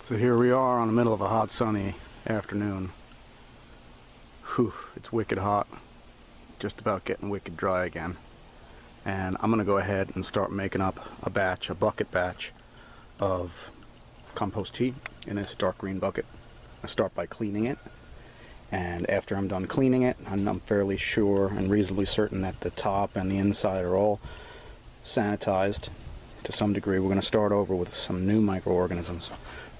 So here we are on the middle of a hot sunny afternoon. Whew, it's wicked hot. Just about getting wicked dry again. And I'm gonna go ahead and start making up a bucket batch of compost tea in this dark green bucket. I start by cleaning it, and after I'm done cleaning it, I'm fairly sure and reasonably certain that the top and the inside are all sanitized to some degree. We're going to start over with some new microorganisms.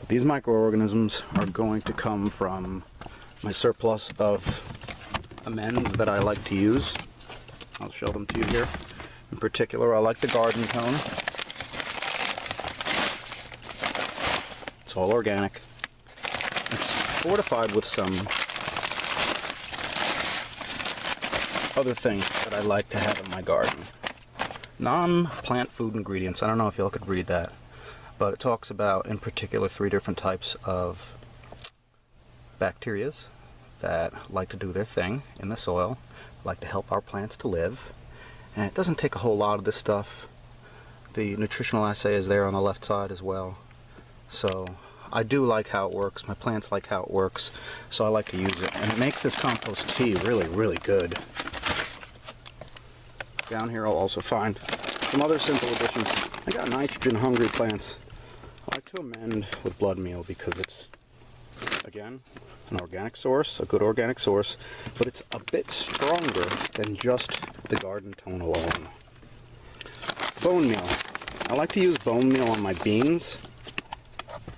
But these microorganisms are going to come from my surplus of amends that I like to use. I'll show them to you here. In particular, I like the garden tone. It's all organic. It's fortified with some other things that I like to have in my garden. Non-plant food ingredients. I don't know if y'all could read that, but it talks about, in particular, 3 different types of bacterias that like to do their thing in the soil, like to help our plants to live. And it doesn't take a whole lot of this stuff. The nutritional assay is there on the left side as well. So I do like how it works. My plants like how it works, so I like to use it. And it makes this compost tea really, really good. Down here I'll also find some other simple additions. I got nitrogen hungry plants. I like to amend with blood meal because it's, again, an organic source, a good organic source, but it's a bit stronger than just the garden tone alone. Bone meal. I like to use bone meal on my beans.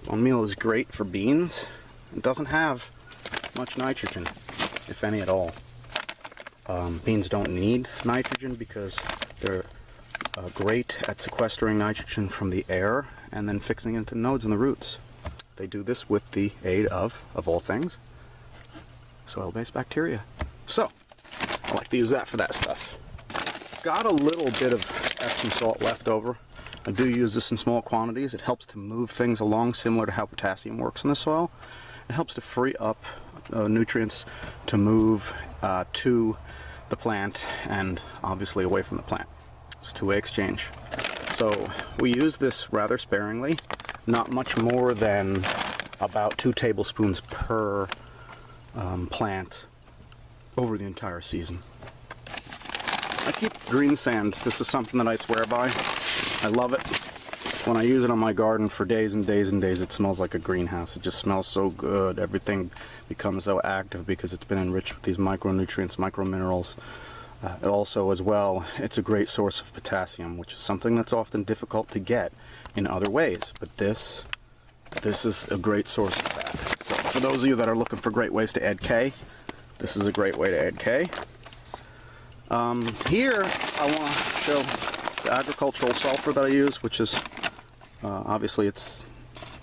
Bone meal is great for beans. It doesn't have much nitrogen, if any at all. Beans don't need nitrogen because they're great at sequestering nitrogen from the air and then fixing it into nodes in the roots. They do this with the aid of all things, soil-based bacteria. So, I like to use that for that stuff. Got a little bit of Epsom salt left over. I do use this in small quantities. It helps to move things along, similar to how potassium works in the soil. It helps to free up nutrients to move to the plant and obviously away from the plant. It's a two-way exchange. So we use this rather sparingly, not much more than about 2 tablespoons per plant over the entire season. I keep green sand. This is something that I swear by. I love it. When I use it on my garden for days and days and days, it smells like a greenhouse. It just smells so good. Everything becomes so active because it's been enriched with these micronutrients, microminerals. Also, as well, it's a great source of potassium, which is something that's often difficult to get in other ways. But this is a great source of that. So for those of you that are looking for great ways to add K, this is a great way to add K. Here, I want to show the agricultural sulfur that I use, which is obviously it's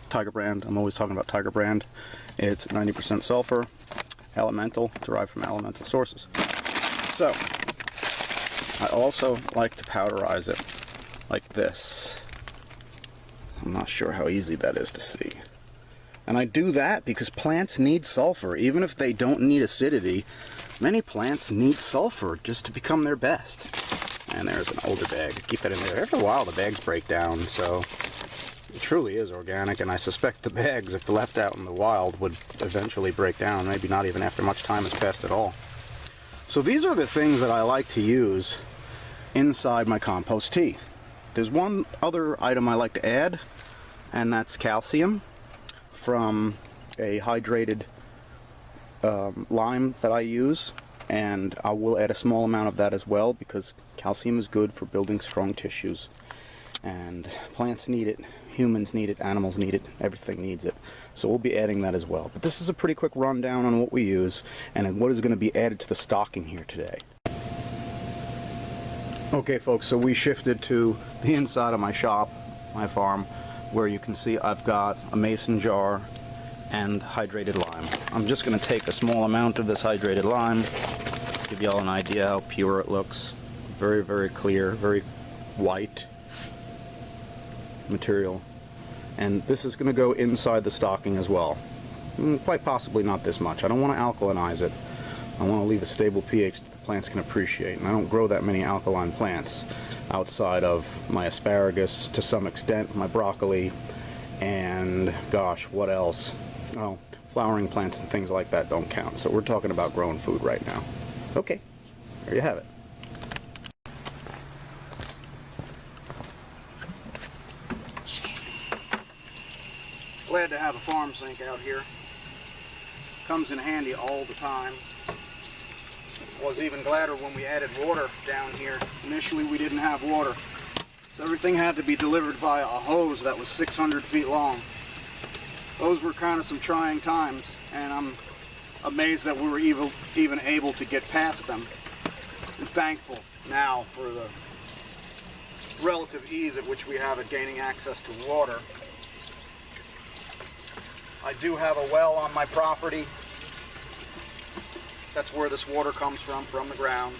Tiger brand. I'm always talking about Tiger brand. It's 90% sulfur, elemental, derived from elemental sources. So I also like to powderize it like this. I'm not sure how easy that is to see. And I do that because plants need sulfur. Even if they don't need acidity, many plants need sulfur just to become their best. And there's an older bag. Keep that in there. After a while, the bags break down, so it truly is organic, and I suspect the bags, if left out in the wild, would eventually break down, maybe not even after much time has passed at all. So these are the things that I like to use inside my compost tea. There's one other item I like to add, and that's calcium from a hydrated lime that I use. And I will add a small amount of that as well because calcium is good for building strong tissues. And plants need it, humans need it, animals need it, everything needs it. So we'll be adding that as well. But this is a pretty quick rundown on what we use and what is going to be added to the stocking here today. Okay folks, so we shifted to the inside of my shop, my farm, where you can see I've got a mason jar and hydrated lime. I'm just going to take a small amount of this hydrated lime, give y'all an idea how pure it looks. Very, very clear, very white material. And this is going to go inside the stocking as well. Quite possibly not this much. I don't want to alkalinize it. I want to leave a stable pH that the plants can appreciate. And I don't grow that many alkaline plants outside of my asparagus, to some extent, my broccoli, And gosh, what else? Oh, flowering plants and things like that don't count. So we're talking about growing food right now. Okay, there you have it. Glad to have a farm sink out here. Comes in handy all the time. Was even gladder when we added water down here. Initially we didn't have water, so everything had to be delivered via a hose that was 600 feet long. Those were kind of some trying times, and I'm amazed that we were even able to get past them. I'm thankful now for the relative ease at which we have at gaining access to water. I do have a well on my property. That's where this water comes from the ground.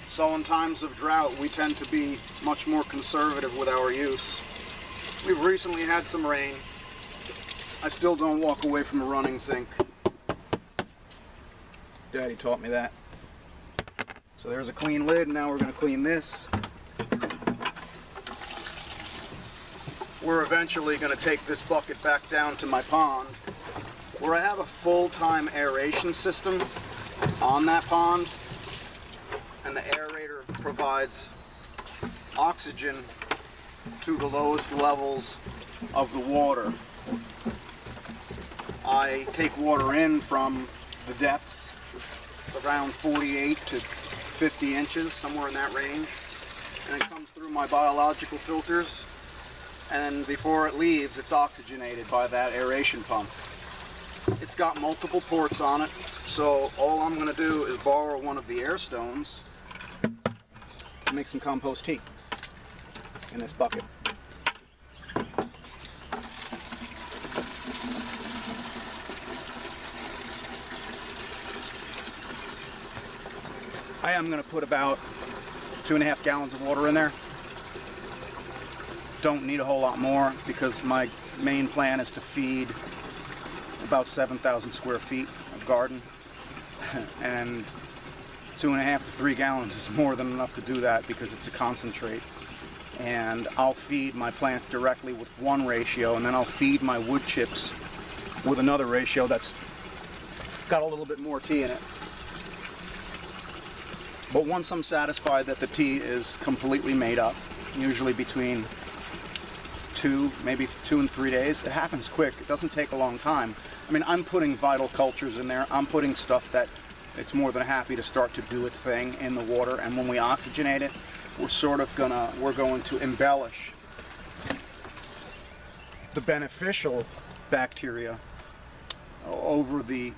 So in times of drought, we tend to be much more conservative with our use. We've recently had some rain. I still don't walk away from a running sink. Daddy taught me that. So there's a clean lid. Now we're going to clean this. We're eventually going to take this bucket back down to my pond, where I have a full-time aeration system on that pond, and the aerator provides oxygen to the lowest levels of the water. I take water in from the depths, around 48 to 50 inches, somewhere in that range, and it comes through my biological filters, and before it leaves, it's oxygenated by that aeration pump. It's got multiple ports on it, so all I'm going to do is borrow one of the air stones and make some compost tea in this bucket. I am going to put about 2.5 gallons of water in there. Don't need a whole lot more because my main plan is to feed about 7,000 square feet of garden, and 2.5 to 3 gallons is more than enough to do that because it's a concentrate. And I'll feed my plants directly with one ratio, and then I'll feed my wood chips with another ratio that's got a little bit more tea in it. But once I'm satisfied that the tea is completely made up, usually between maybe 2 and 3 days. It happens quick. It doesn't take a long time. I mean, I'm putting vital cultures in there. I'm putting stuff that it's more than happy to start to do its thing in the water. And when we oxygenate it, we're going to embellish the beneficial bacteria over the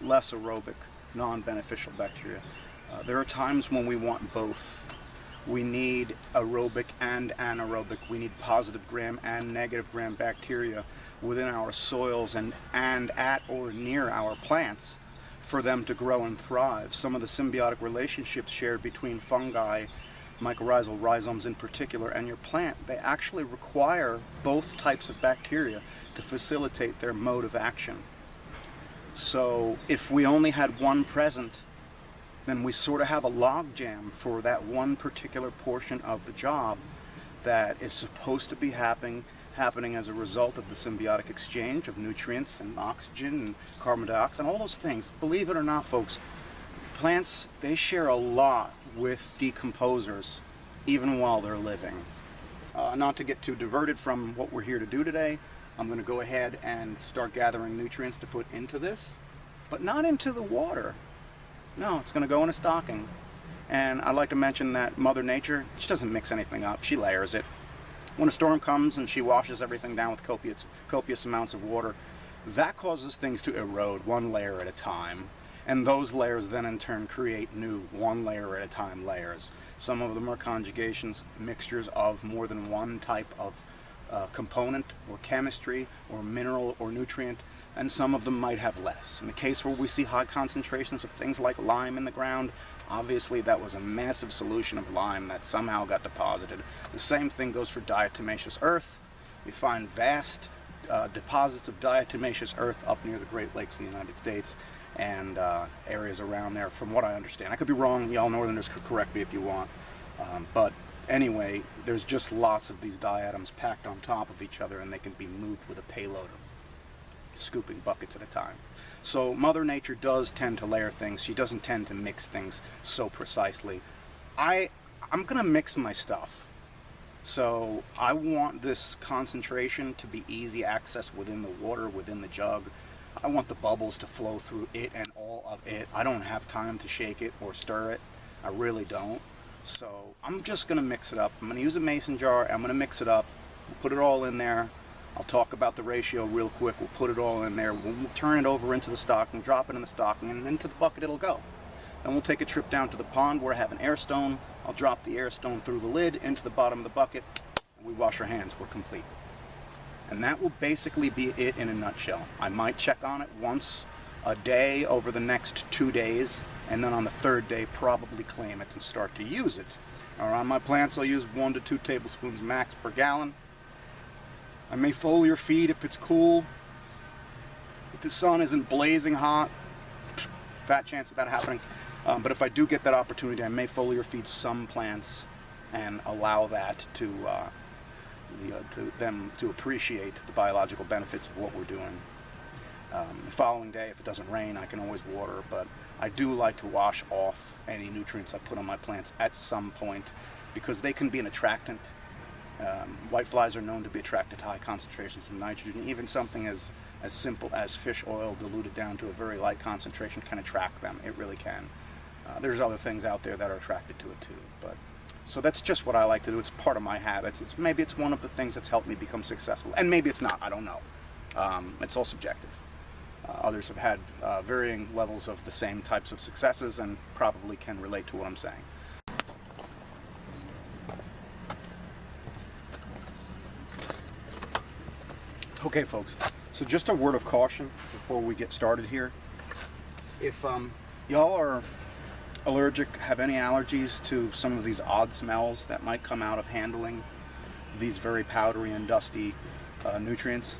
less aerobic, non-beneficial bacteria. There are times when we want both. We need aerobic and anaerobic. We need positive gram and negative gram bacteria within our soils and at or near our plants for them to grow and thrive. Some of the symbiotic relationships shared between fungi, mycorrhizal rhizomes in particular, and your plant, they actually require both types of bacteria to facilitate their mode of action. So if we only had one present, then we sort of have a log jam for that one particular portion of the job that is supposed to be happening as a result of the symbiotic exchange of nutrients and oxygen and carbon dioxide and all those things. Believe it or not, folks, plants, they share a lot with decomposers even while they're living. Not to get too diverted from what we're here to do today, I'm going to go ahead and start gathering nutrients to put into this, but not into the water. No, it's going to go in a stocking. And I'd like to mention that Mother Nature, she doesn't mix anything up, she layers it. When a storm comes and she washes everything down with copious amounts of water, that causes things to erode one layer at a time. And those layers then in turn create new one layer at a time layers. Some of them are conjugations, mixtures of more than one type of component or chemistry or mineral or nutrient, and some of them might have less. In the case where we see high concentrations of things like lime in the ground, obviously that was a massive solution of lime that somehow got deposited. The same thing goes for diatomaceous earth. We find vast deposits of diatomaceous earth up near the Great Lakes in the United States and areas around there, from what I understand. I could be wrong, y'all northerners could correct me if you want, but anyway, there's just lots of these diatoms packed on top of each other, and they can be moved with a payload of scooping buckets at a time. So Mother Nature does tend to layer things. She doesn't tend to mix things so precisely. I'm gonna mix my stuff. So I want this concentration to be easy access within the water, within the jug. I want the bubbles to flow through it and all of it. I don't have time to shake it or stir it. I really don't. So I'm just gonna mix it up. I'm gonna use a mason jar. I'm gonna mix it up. We'll put it all in there. I'll talk about the ratio real quick. We'll put it all in there. We'll turn it over into the stocking, drop it in the stocking, and into the bucket it'll go. Then we'll take a trip down to the pond where I have an air stone. I'll drop the air stone through the lid into the bottom of the bucket, and we wash our hands. We're complete. And that will basically be it in a nutshell. I might check on it once a day over the next 2 days, and then on the third day probably claim it and start to use it. Around my plants I'll use 1 to 2 tablespoons max per gallon. I may foliar feed if it's cool. If the sun isn't blazing hot, fat chance of that happening. But if I do get that opportunity, I may foliar feed some plants and allow that to them to appreciate the biological benefits of what we're doing. The following day, if it doesn't rain, I can always water, but I do like to wash off any nutrients I put on my plants at some point because they can be an attractant. Whiteflies are known to be attracted to high concentrations of nitrogen. Even something as simple as fish oil diluted down to a very light concentration can attract them. It really can. There's other things out there that are attracted to it too. But so that's just what I like to do. It's part of my habits. Maybe it's one of the things that's helped me become successful, and maybe it's not. I don't know. It's all subjective. Others have had varying levels of the same types of successes and probably can relate to what I'm saying. Okay folks, so just a word of caution before we get started here. If y'all are allergic, have any allergies to some of these odd smells that might come out of handling these very powdery and dusty nutrients,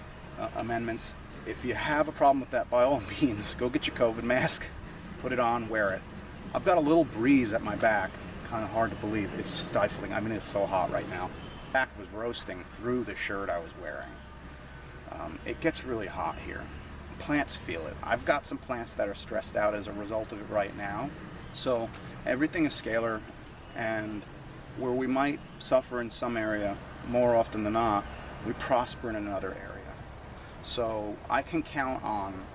amendments, if you have a problem with that, by all means, go get your COVID mask, put it on, wear it. I've got a little breeze at my back, kind of hard to believe. It's stifling. I mean, it's so hot right now. Back was roasting through the shirt I was wearing. It gets really hot here. Plants feel it. I've got some plants that are stressed out as a result of it right now. So everything is scalar, and where we might suffer in some area, more often than not, we prosper in another area. So I can count on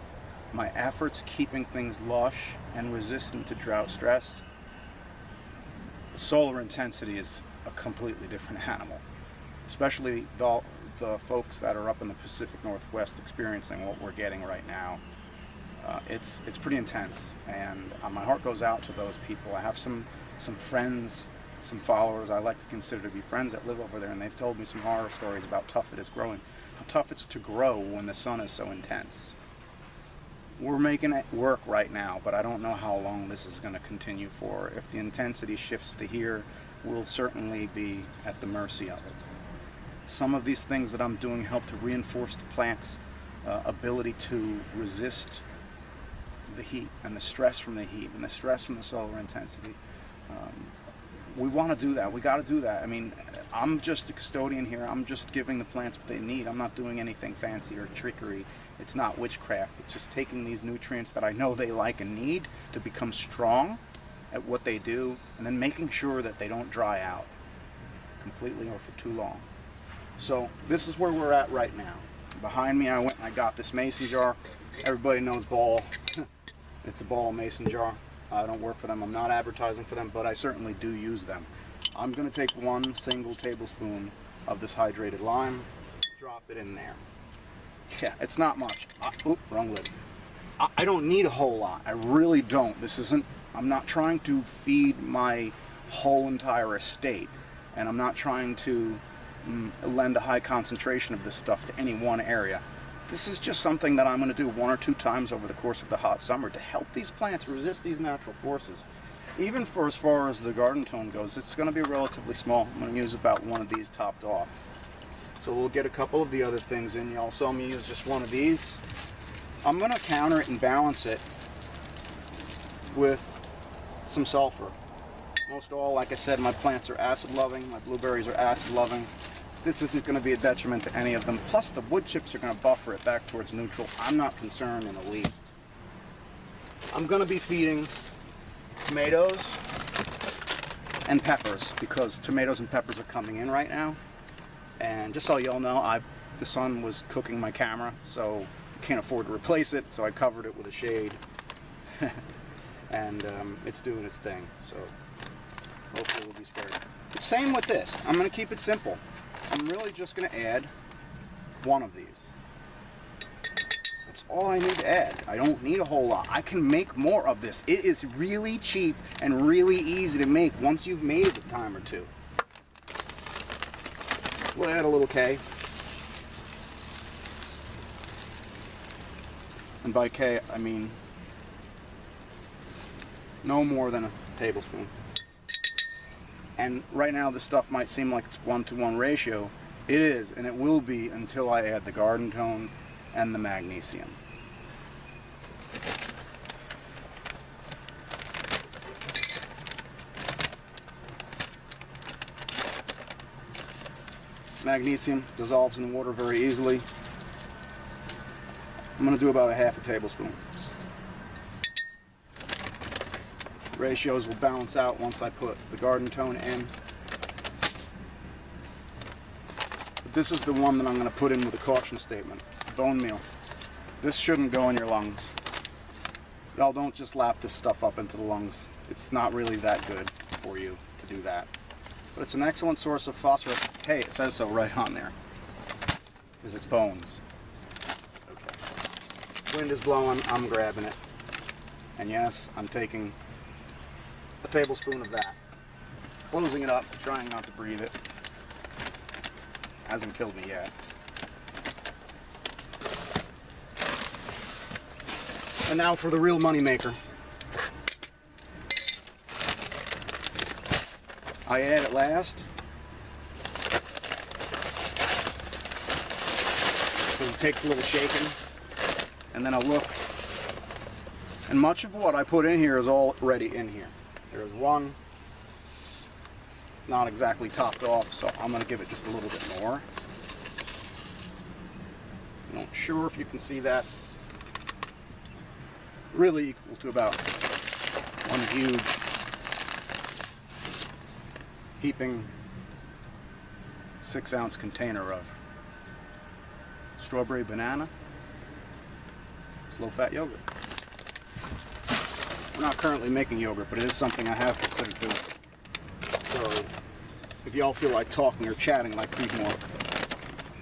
my efforts keeping things lush and resistant to drought stress. Solar intensity is a completely different animal, especially the folks that are up in the Pacific Northwest experiencing what we're getting right now. It's pretty intense, and my heart goes out to those people. I have some friends, some followers I like to consider to be friends that live over there, and they've told me some horror stories about how tough it is growing, how tough it's to grow when the sun is so intense. We're making it work right now, but I don't know how long this is going to continue for. If the intensity shifts to here, we'll certainly be at the mercy of it. Some of these things that I'm doing help to reinforce the plant's ability to resist the heat and the stress from the heat and the stress from the solar intensity. We want to do that. We got to do that. I mean, I'm just a custodian here. I'm just giving the plants what they need. I'm not doing anything fancy or trickery. It's not witchcraft. It's just taking these nutrients that I know they like and need to become strong at what they do, and then making sure that they don't dry out completely or for too long. So this is where we're at right now. Behind me, I went and I got this mason jar. Everybody knows Ball. It's a Ball mason jar. I don't work for them. I'm not advertising for them, but I certainly do use them. I'm going to take 1 single tablespoon of this hydrated lime, drop it in there. Yeah, it's not much. Wrong lid. I don't need a whole lot. I really don't. I'm not trying to feed my whole entire estate, and I'm not trying to lend a high concentration of this stuff to any one area. This is just something that I'm going to do 1 or 2 times over the course of the hot summer to help these plants resist these natural forces. Even for as far as the garden tone goes, it's going to be relatively small. I'm going to use about 1 of these topped off. So we'll get a couple of the other things in. Y'all saw me use just 1 of these. I'm going to counter it and balance it with some sulfur. Most all, like I said, my plants are acid loving. My blueberries are acid loving. This isn't going to be a detriment to any of them. Plus the wood chips are going to buffer it back towards neutral. I'm not concerned in the least. I'm going to be feeding tomatoes and peppers because tomatoes and peppers are coming in right now. And just so y'all know, the sun was cooking my camera, so I can't afford to replace it, so I covered it with a shade. And it's doing its thing, so hopefully we'll be spared. Same with this. I'm going to keep it simple. I'm really just going to add one of these. That's all I need to add. I don't need a whole lot. I can make more of this. It is really cheap and really easy to make once you've made it a time or two. We'll add a little K. And by K, I mean no more than a tablespoon. And right now this stuff might seem like it's 1-to-1 ratio. It is, and it will be until I add the garden tone and the magnesium. Magnesium dissolves in water very easily. I'm going to do about a half a tablespoon. Ratios will balance out once I put the garden tone in. But this is the one that I'm going to put in with a caution statement. Bone meal. This shouldn't go in your lungs. Y'all don't just lap this stuff up into the lungs. It's not really that good for you to do that. But it's an excellent source of phosphorus. Hey, it says so right on there. Because it's bones. Okay. Wind is blowing, I'm grabbing it. And yes, I'm taking a tablespoon of that. Closing it up, trying not to breathe it. Hasn't killed me yet. And now for the real money maker. I add it last because it takes a little shaking, and then I look, and much of what I put in here is already in here. There's one, not exactly topped off, so I'm going to give it just a little bit more. I'm not sure if you can see that. Really equal to about one huge heaping 6-ounce container of strawberry banana low-fat yogurt. We're not currently making yogurt, but it is something I have considered doing. So if y'all feel like talking or chatting like Creekmore,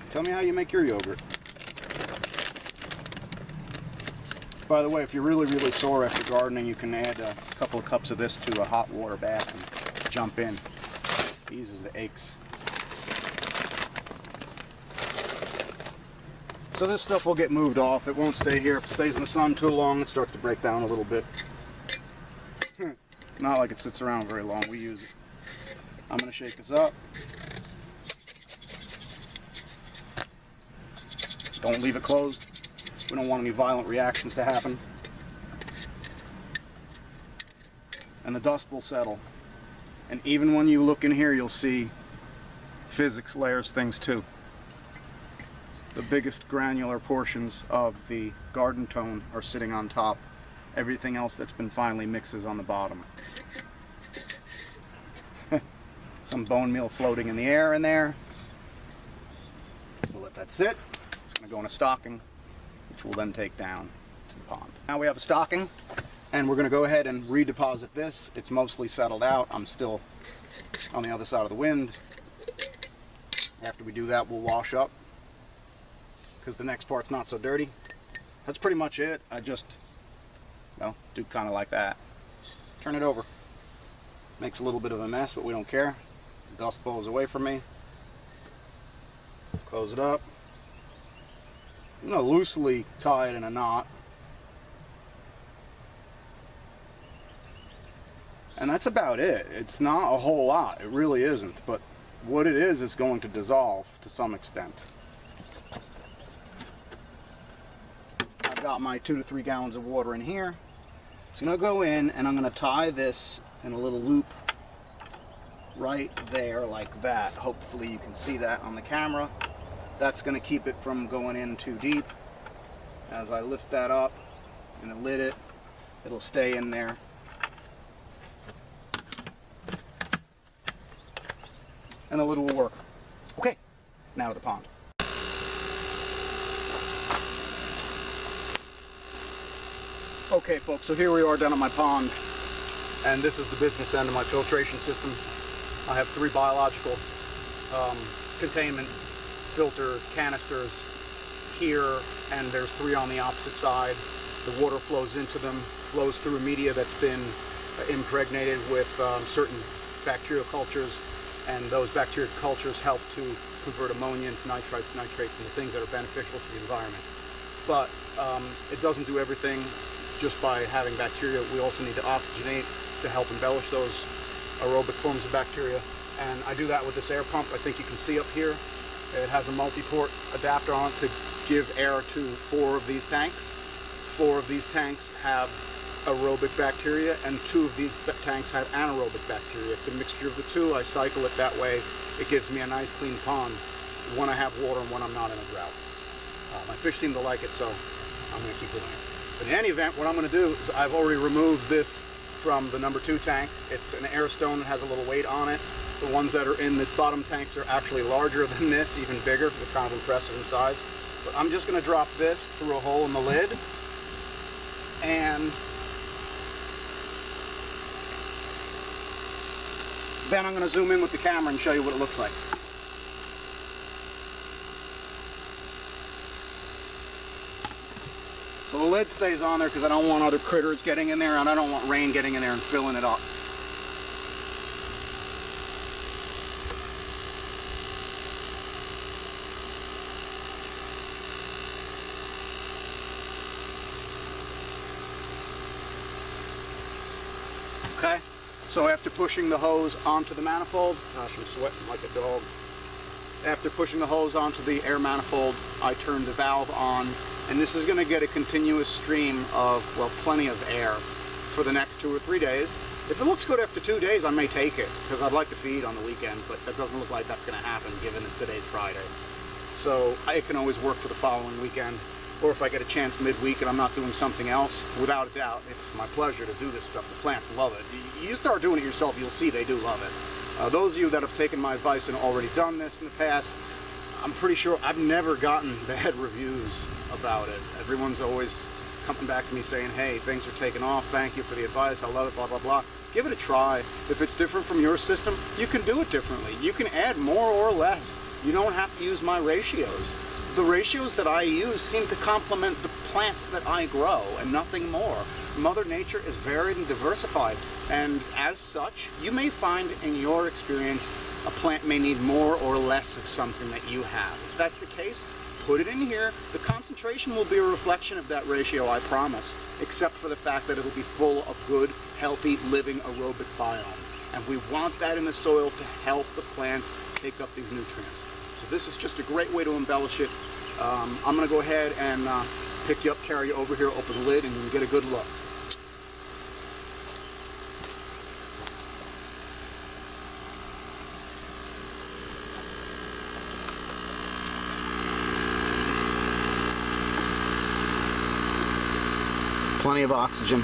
tell me how you make your yogurt. By the way, if you're really sore after gardening, you can add a couple of cups of this to a hot water bath and jump in. Eases the aches. So this stuff will get moved off. It won't stay here. If it stays in the sun too long, it starts to break down a little bit. Not like it sits around very long. We use it. I'm going to shake this up. Don't leave it closed. We don't want any violent reactions to happen. And the dust will settle. And even when you look in here, you'll see physics layers things too. The biggest granular portions of the garden tone are sitting on top. Everything else that's been finely mixed is on the bottom. Some bone meal floating in the air in there. We'll let that sit. It's going to go in a stocking, which we'll then take down to the pond. Now we have a stocking, and we're going to go ahead and redeposit this. It's mostly settled out. I'm still on the other side of the wind. After we do that, we'll wash up, because the next part's not so dirty. That's pretty much it. I just, well, do kind of like that. Turn it over. Makes a little bit of a mess, but we don't care. The dust blows away from me. Close it up. I'm going to loosely tie it in a knot. And that's about it. It's not a whole lot. It really isn't. But what it is going to dissolve to some extent. I've got my 2 to 3 gallons of water in here. It's going to go in, and I'm going to tie this in a little loop right there like that. Hopefully you can see that on the camera. That's going to keep it from going in too deep. As I lift that up and lid it, it'll stay in there. And the lid will work. Okay, now to the pond. Okay folks, so here we are down at my pond, and this is the business end of my filtration system. I have 3 biological containment filter canisters here, and there's 3 on the opposite side. The water flows into them, flows through media that's been impregnated with certain bacterial cultures, and those bacterial cultures help to convert ammonia into nitrites, nitrates, and the things that are beneficial to the environment. But it doesn't do everything just by having bacteria. We also need to oxygenate to help embellish those aerobic forms of bacteria. And I do that with this air pump. I think you can see up here. It has a multi-port adapter on it to give air to 4 of these tanks. 4 of these tanks have aerobic bacteria, and 2 of these tanks have anaerobic bacteria. It's a mixture of the 2. I cycle it that way. It gives me a nice clean pond when I have water and when I'm not in a drought. My fish seem to like it, so I'm going to keep doing it. But in any event, what I'm going to do is I've already removed this from the number 2 tank. It's an air stone that has a little weight on it. The ones that are in the bottom tanks are actually larger than this, even bigger. They're kind of impressive in size. But I'm just going to drop this through a hole in the lid, and then I'm going to zoom in with the camera and show you what it looks like. So the lid stays on there because I don't want other critters getting in there, and I don't want rain getting in there and filling it up. Okay, so after pushing the hose onto the manifold, gosh, I'm sweating like a dog. After pushing the hose onto the air manifold, I turn the valve on, and this is going to get a continuous stream of, well, plenty of air for the next 2 or 3 days. If it looks good after 2 days, I may take it, because I'd like to feed on the weekend, but that doesn't look like that's going to happen, given it's today's Friday. So it can always work for the following weekend, or if I get a chance midweek and I'm not doing something else, without a doubt, it's my pleasure to do this stuff. The plants love it. You start doing it yourself, you'll see they do love it. Those of you that have taken my advice and already done this in the past, I'm pretty sure I've never gotten bad reviews about it. Everyone's always coming back to me saying, hey, things are taking off, thank you for the advice, I love it, blah, blah, blah. Give it a try. If it's different from your system, you can do it differently. You can add more or less. You don't have to use my ratios. The ratios that I use seem to complement the plants that I grow and nothing more. Mother Nature is varied and diversified, and as such, you may find in your experience a plant may need more or less of something that you have. If that's the case, put it in here. The concentration will be a reflection of that ratio, I promise, except for the fact that it'll be full of good, healthy, living aerobic biome. And we want that in the soil to help the plants take up these nutrients. So this is just a great way to embellish it. I'm going to go ahead and pick you up, carry you over here, open the lid, and you can get a good look. Plenty of oxygen.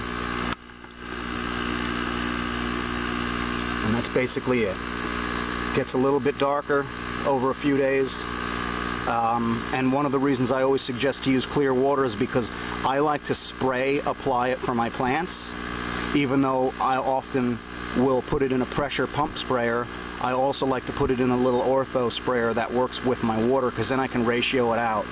And that's basically it. Gets a little bit darker over a few days. And one of the reasons I always suggest to use clear water is because I like to apply it for my plants. Even though I often will put it in a pressure pump sprayer, I also like to put it in a little ortho sprayer that works with my water, because then I can ratio it out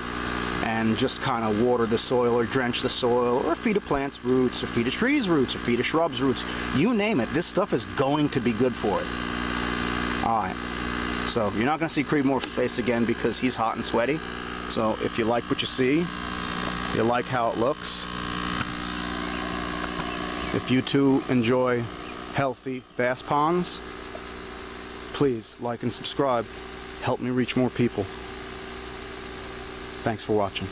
and just kind of water the soil or drench the soil or feed a plant's roots or feed a tree's roots or feed a shrub's roots. You name it, this stuff is going to be good for it. Alright, so you're not going to see Creedmoor's face again because he's hot and sweaty. So if you like what you see, if you like how it looks, if you too enjoy healthy bass ponds, please like and subscribe. Help me reach more people. Thanks for watching.